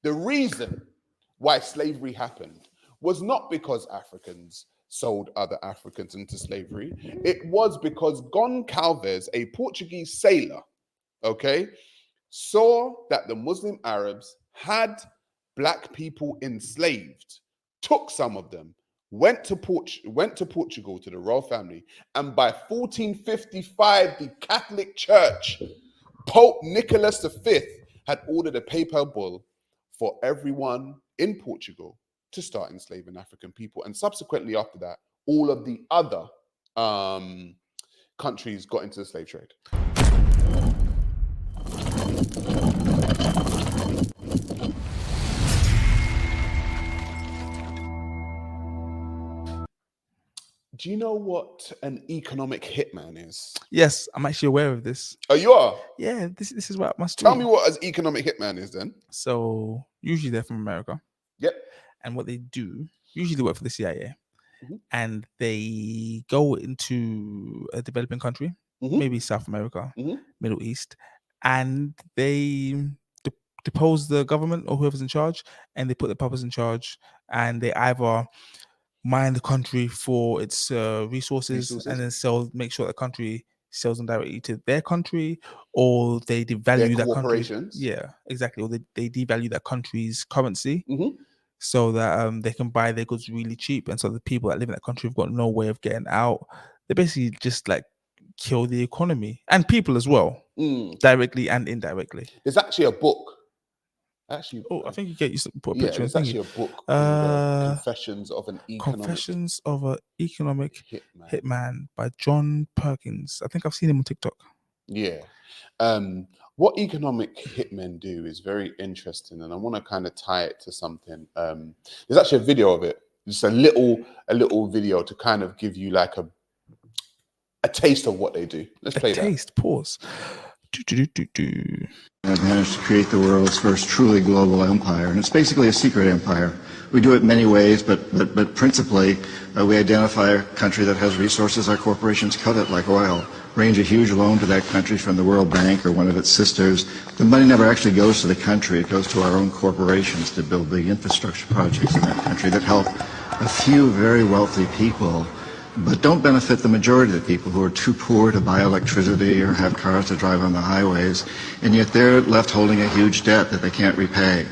The reason why slavery happened was not because Africans sold other Africans into slavery. It was because Goncalves, a Portuguese sailor, okay, saw that the Muslim Arabs had black people enslaved, took some of them, went to Portugal to the royal family, and by 1455, the Catholic Church, Pope Nicholas V, had ordered a papal bull for everyone in Portugal to start enslaving African people. And subsequently, after that, all of the other countries got into the slave trade. Do you know what an economic hitman is? Yes, I'm actually aware of this. Oh, you are? Yeah, this is what my Tell street. me what an economic hitman is then. So usually they're from America. Yep. And what they do, usually they work for the CIA, Mhm. and they go into a developing country, Mhm. maybe South America, Mhm. Middle East, and they depose the government or whoever's in charge, and they put the puppets in charge, and they either mine the country for its resources, and then make sure the country sells them directly to their country, or they devalue that country. Yeah, exactly. Or they devalue that country's currency, so that they can buy their goods really cheap, and so the people that live in that country have got no way of getting out. They basically just like kill the economy and people as well, directly and indirectly. There's actually a book. Actually, I think you get used to put a yeah, picture. there's actually a book called Confessions of an Economic Hitman by John Perkins. I think I've seen him on TikTok. Yeah. What economic hitmen do is very interesting, and I want to kind of tie it to something. There's actually a video of it, just a little video to kind of give you like a taste of what they do. Let's play that. Taste. Pause. I've managed to create the world's first truly global empire, and it's basically a secret empire. We do it many ways, but principally, we identify a country that has resources our corporations covet, like oil, arrange a huge loan to that country from the World Bank or one of its sisters. The money never actually goes to the country. It goes to our own corporations to build big infrastructure projects in that country that help a few very wealthy people, but don't benefit the majority of the people who are too poor to buy electricity or have cars to drive on the highways, and yet they're left holding a huge debt that they can't repay.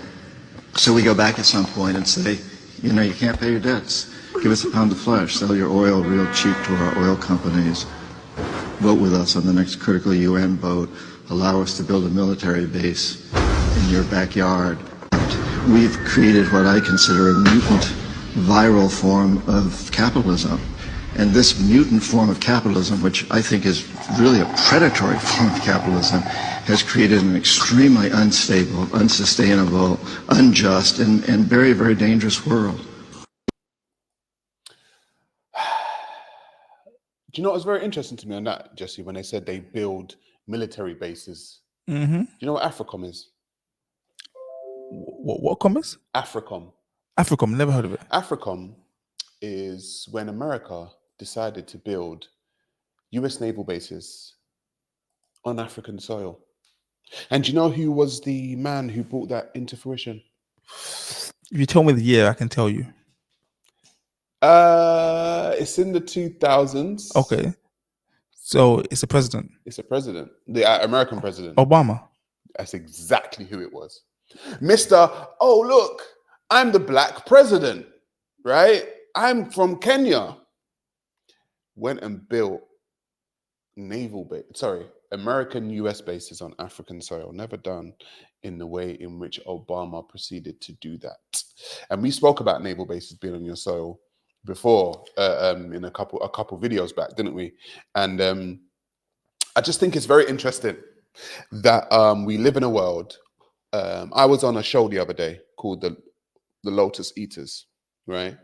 So we go back at some point and say, you know, you can't pay your debts. Give us a pound of flesh, sell your oil real cheap to our oil companies, vote with us on the next critical UN vote, allow us to build a military base in your backyard. We've created what I consider a mutant, viral form of capitalism. And this mutant form of capitalism, which I think is really a predatory form of capitalism, has created an extremely unstable, unsustainable, unjust, and very, very dangerous world. Do you know what was very interesting to me on that, Jesse, when they said they build military bases? Mm-hmm. Do you know what AFRICOM is? What com is? AFRICOM. AFRICOM, never heard of it. AFRICOM is when America decided to build US naval bases on African soil. And do you know who was the man who brought that into fruition? If you tell me the year, I can tell you. It's in the 2000s. Okay. So it's a president. It's a president. The American president. Obama. That's exactly who it was. Mr. Oh, look, I'm the black president, right? I'm from Kenya. Went and built American US bases on African soil, never done in the way in which Obama proceeded to do that. And we spoke about naval bases being on your soil before in a couple videos back, didn't we? And I just think it's very interesting that we live in a world. I was on a show the other day called the Lotus Eaters, right?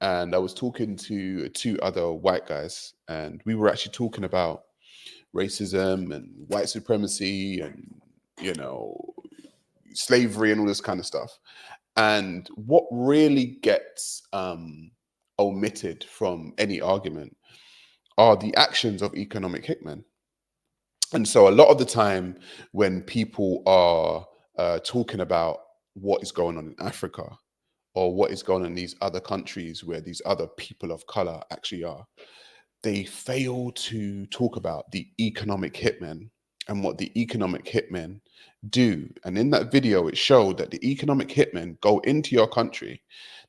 And I was talking to two other white guys, and we were actually talking about racism and white supremacy and, you know, slavery and all this kind of stuff. And what really gets omitted from any argument are the actions of economic hitmen. And so a lot of the time when people are talking about what is going on in Africa or what is going on in these other countries where these other people of color actually are, they fail to talk about the economic hitmen and what the economic hitmen do. And in that video, it showed that the economic hitmen go into your country,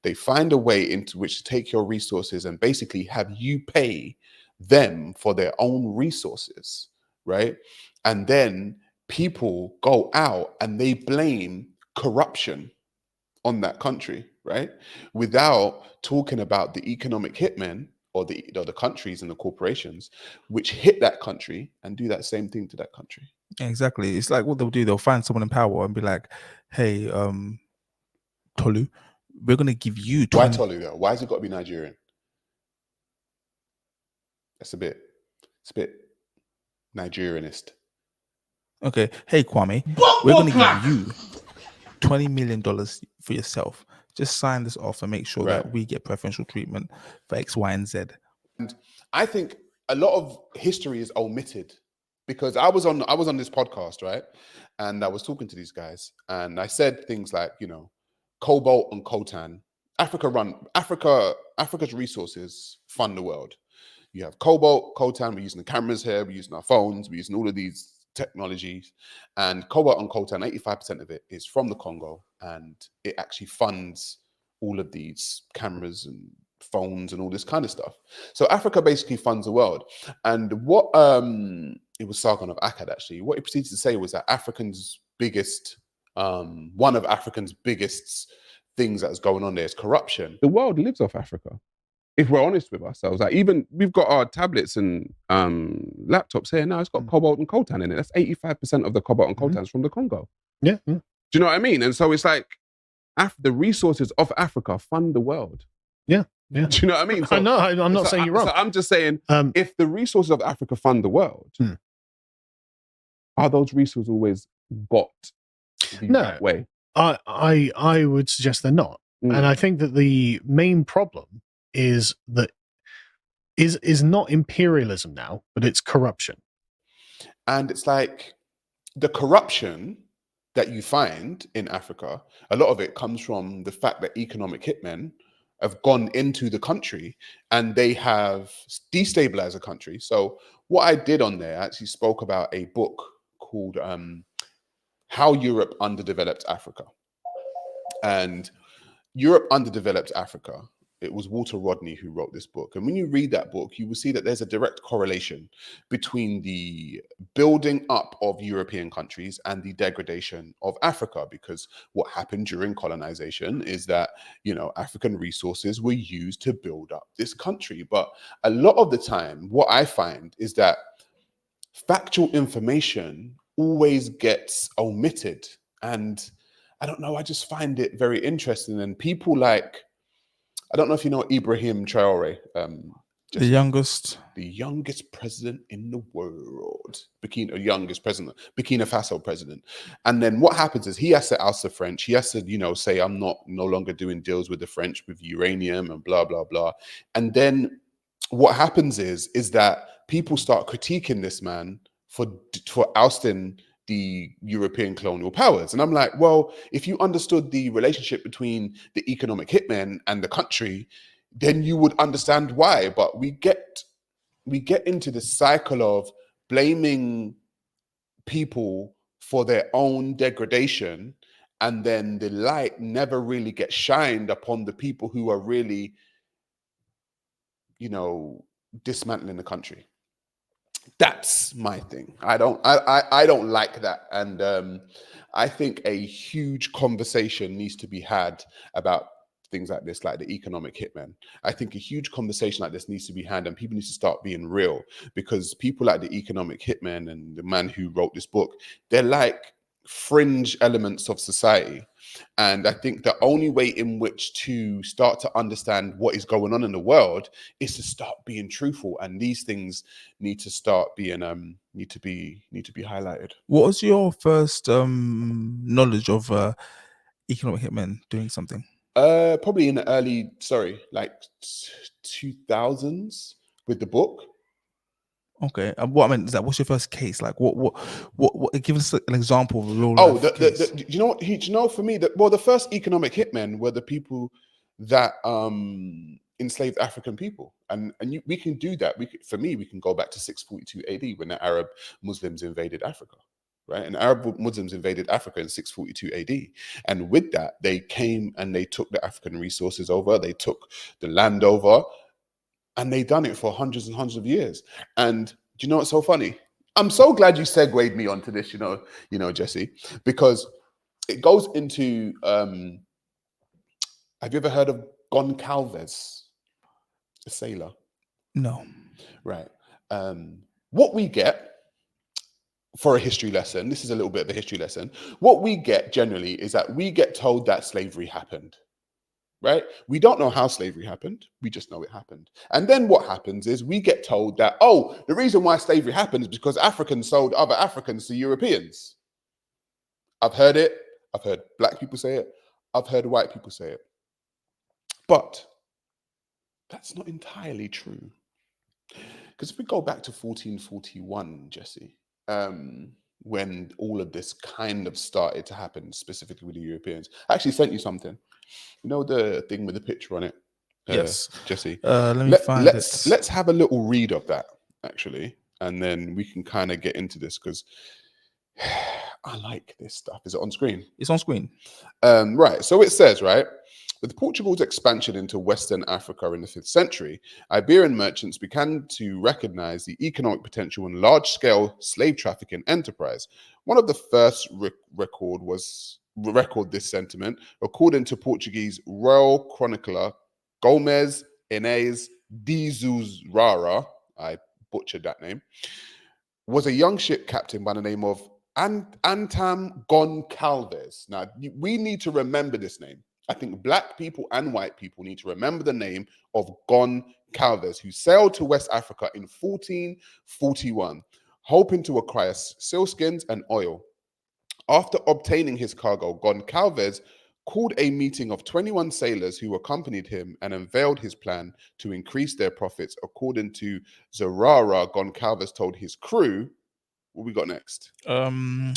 they find a way into which to take your resources and basically have you pay them for their own resources, right? And then people go out and they blame corruption on that country, right? Without talking about the economic hitmen or the countries and the corporations which hit that country and do that same thing to that country. Exactly. It's like what they'll do. They'll find someone in power and be like, "Hey, Tolu, we're gonna give you Why 20." Tolu though? Why has it got to be Nigerian? It's a bit Nigerianist. Okay, hey Kwame, we're gonna give you $20 million for yourself. Just sign this off and make sure Right. that we get preferential treatment for X, Y, and Z. And I think a lot of history is omitted because I was on this podcast, right? And I was talking to these guys and I said things like, cobalt and coltan. Africa's resources fund the world. You have cobalt, coltan, we're using the cameras here, we're using our phones, we're using all of these technologies. And cobalt and coltan, 85% of it is from the Congo, and it actually funds all of these cameras and phones and all this kind of stuff. So Africa basically funds the world. And what it was Sargon of Akkad actually, what he proceeded to say was that one of African's biggest things that's going on there is corruption. The world lives off Africa. If we're honest with ourselves, like even we've got our tablets and laptops here now, it's got cobalt and coltan in it. That's 85% of the cobalt and coltan is from the Congo. Yeah. Do you know what I mean? And so it's like the resources of Africa fund the world. Yeah. Do you know what I mean? So, I know. I'm not saying you're wrong. So I'm just saying, if the resources of Africa fund the world, are those resources always got the right way? I would suggest they're not. And I think that the main problem is not imperialism now, but it's corruption. And it's like the corruption that you find in Africa, a lot of it comes from the fact that economic hitmen have gone into the country and they have destabilized the country. So what I did on there, I actually spoke about a book called How Europe Underdeveloped Africa. And Europe Underdeveloped Africa, it was Walter Rodney who wrote this book. And when you read that book, you will see that there's a direct correlation between the building up of European countries and the degradation of Africa. Because what happened during colonization is that, African resources were used to build up this country. But a lot of the time, what I find is that factual information always gets omitted. And I don't know, I just find it very interesting. And people like, I don't know if you know Ibrahim Traore, The youngest president in the world, Burkina Faso president. And then what happens is he has to oust the French. He has to, say, I'm no longer doing deals with the French with uranium and blah, blah, blah. And then what happens is that people start critiquing this man for ousting the European colonial powers. And I'm like, well, if you understood the relationship between the economic hitmen and the country, then you would understand why. But we get into the cycle of blaming people for their own degradation, and then the light never really gets shined upon the people who are really, dismantling the country. That's my thing. I don't like that. And I think a huge conversation needs to be had about things like this, like the economic hitman. I think a huge conversation like this needs to be had, and people need to start being real, because people like the economic hitman and the man who wrote this book, they're like fringe elements of society. And I think the only way in which to start to understand what is going on in the world is to start being truthful, and these things need to start being need to be highlighted. What was your first knowledge of economic hitmen doing something? Probably in the early 2000s with the book. Okay. What I meant is that what's your first case? Like what give us an example of a real Oh, life case. you know what? You know, for me, the first economic hitmen were the people that enslaved African people, and we can do that. For me, we can go back to 642 AD when the Arab Muslims invaded Africa, right? And Arab Muslims invaded Africa in 642 AD, and with that, they came and they took the African resources over, they took the land over, and they done it for hundreds and hundreds of years. And do you know what's so funny? I'm so glad you segued me onto this, Jesse, because it goes into have you ever heard of Goncalves, a sailor? No. Right. What we get for a history lesson, this is a little bit of a history lesson. What we get generally is that we get told that slavery happened. Right? We don't know how slavery happened. We just know it happened. And then what happens is we get told that, oh, the reason why slavery happened is because Africans sold other Africans to Europeans. I've heard it. I've heard black people say it. I've heard white people say it. But that's not entirely true. Because if we go back to 1441, Jesse, when all of this kind of started to happen, specifically with the Europeans, I actually sent you something. You know the thing with the picture on it? Yes. Jesse. Let me find it. Let's have a little read of that, actually, and then we can kind of get into this, because I like this stuff. Is it on screen? It's on screen. Right. So it says, right, with Portugal's expansion into Western Africa in the 5th century, Iberian merchants began to recognize the economic potential in large-scale slave trafficking enterprise. One of the first record this sentiment, according to Portuguese royal chronicler Gomes Inês de Zurara, I butchered that name, was a young ship captain by the name of Antam Goncalves. Now, we need to remember this name. I think black people and white people need to remember the name of Goncalves, who sailed to West Africa in 1441, hoping to acquire sealskins and oil. After obtaining his cargo, Goncalves called a meeting of 21 sailors who accompanied him and unveiled his plan to increase their profits. According to Zarara, Goncalves told his crew, what we got next?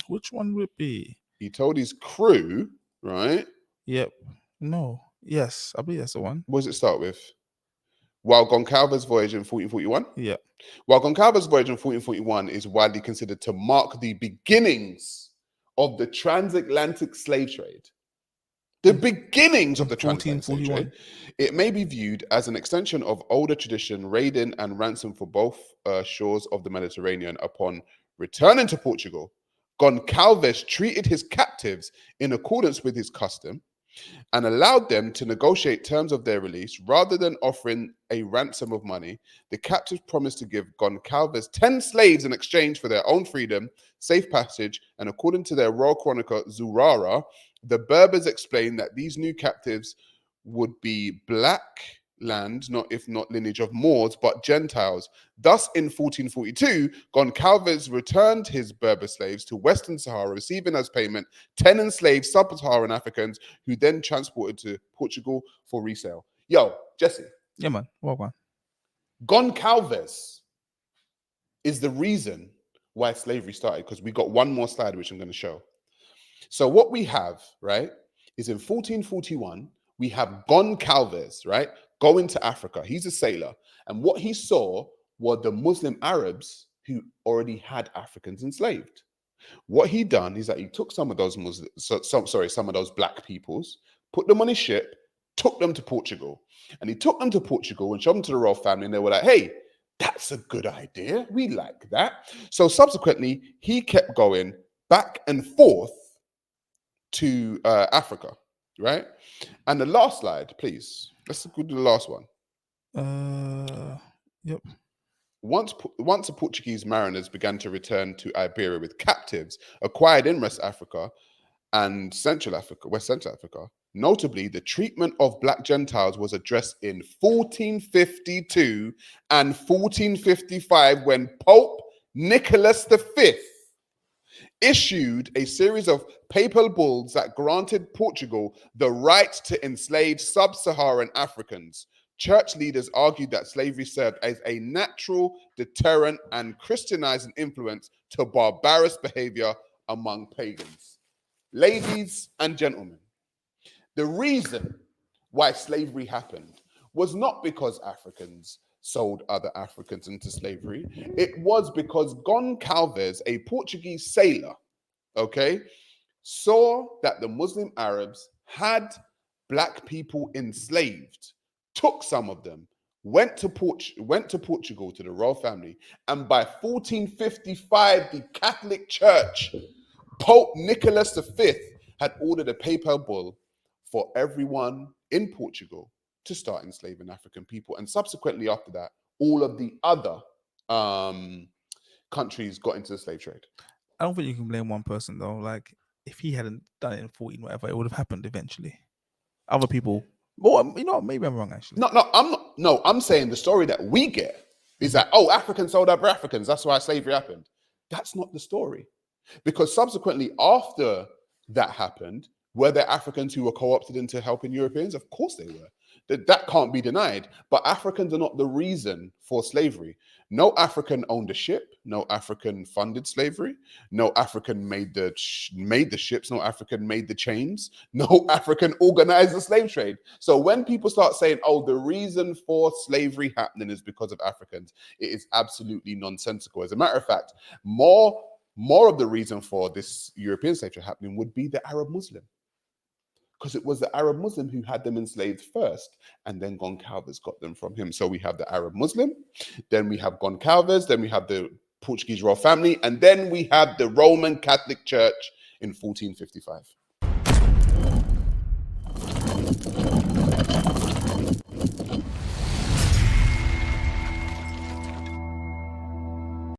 Which one would it be? He told his crew, right? Yep. No. Yes, I believe that's the one. What does it start with? While Goncalves' voyage in 1441? Yeah. While Goncalves' voyage in 1441 is widely considered to mark the beginnings of the transatlantic slave trade, the beginnings of the transatlantic slave trade, it may be viewed as an extension of older tradition, raiding and ransom for both shores of the Mediterranean. Upon returning to Portugal, Goncalves treated his captives in accordance with his custom and allowed them to negotiate terms of their release. Rather than offering a ransom of money, the captives promised to give Goncalves 10 slaves in exchange for their own freedom, safe passage, and according to their royal chronicler Zurara, the Berbers explained that these new captives would be black land, if not lineage of Moors, but Gentiles. Thus, in 1442, Goncalves returned his Berber slaves to Western Sahara, receiving as payment 10 enslaved sub-Saharan Africans, who then transported to Portugal for resale. Yo, Jesse. Yeah, man. Well, man. Goncalves is the reason why slavery started, because we got one more slide, which I'm going to show. So what we have, right, is in 1441, we have Goncalves, right, going to Africa. He's a sailor. And what he saw were the Muslim Arabs who already had Africans enslaved. What he done is that he took some of those some of those black peoples, put them on his ship, took them to Portugal. And he took them to Portugal and showed them to the royal family. And they were like, hey, that's a good idea. We like that. So subsequently, he kept going back and forth to Africa, right? And the last slide, please. Let's go to the last one. Yep. Once the Portuguese mariners began to return to Iberia with captives acquired in West Africa and West Central Africa, notably the treatment of black Gentiles was addressed in 1452 and 1455 when Pope Nicholas V issued a series of papal bulls that granted Portugal the right to enslave sub-Saharan Africans. church leaders argued that slavery served as a natural deterrent and Christianizing influence to barbarous behavior among pagans. Ladies and gentlemen, the reason why slavery happened was not because Africans sold other Africans into slavery. It was because Goncalves, a Portuguese sailor, okay, saw that the Muslim Arabs had black people enslaved, took some of them, went to Portugal to the royal family, and by 1455, the Catholic Church, Pope Nicholas V, had ordered a papal bull for everyone in Portugal to start enslaving African people. And subsequently after that, all of the other countries got into the slave trade. I don't think you can blame one person though. Like, if he hadn't done it in 14, whatever, it would have happened eventually. Other people, well, you know, maybe I'm wrong actually. I'm saying the story that we get is that, oh, Africans sold other Africans, that's why slavery happened. That's not the story. Because subsequently after that happened, were there Africans who were co-opted into helping Europeans? Of course they were. That can't be denied. But Africans are not the reason for slavery. No African owned a ship. No African funded slavery. No African made the ships. No African made the chains. No African organized the slave trade. So when people start saying, oh, the reason for slavery happening is because of Africans, it is absolutely nonsensical. As a matter of fact, more of the reason for this European slave trade happening would be the Arab Muslim. Because it was the Arab Muslim who had them enslaved first, and then Goncalves got them from him. So we have the Arab Muslim, then we have Goncalves, then we have the Portuguese royal family, and then we have the Roman Catholic Church in 1455.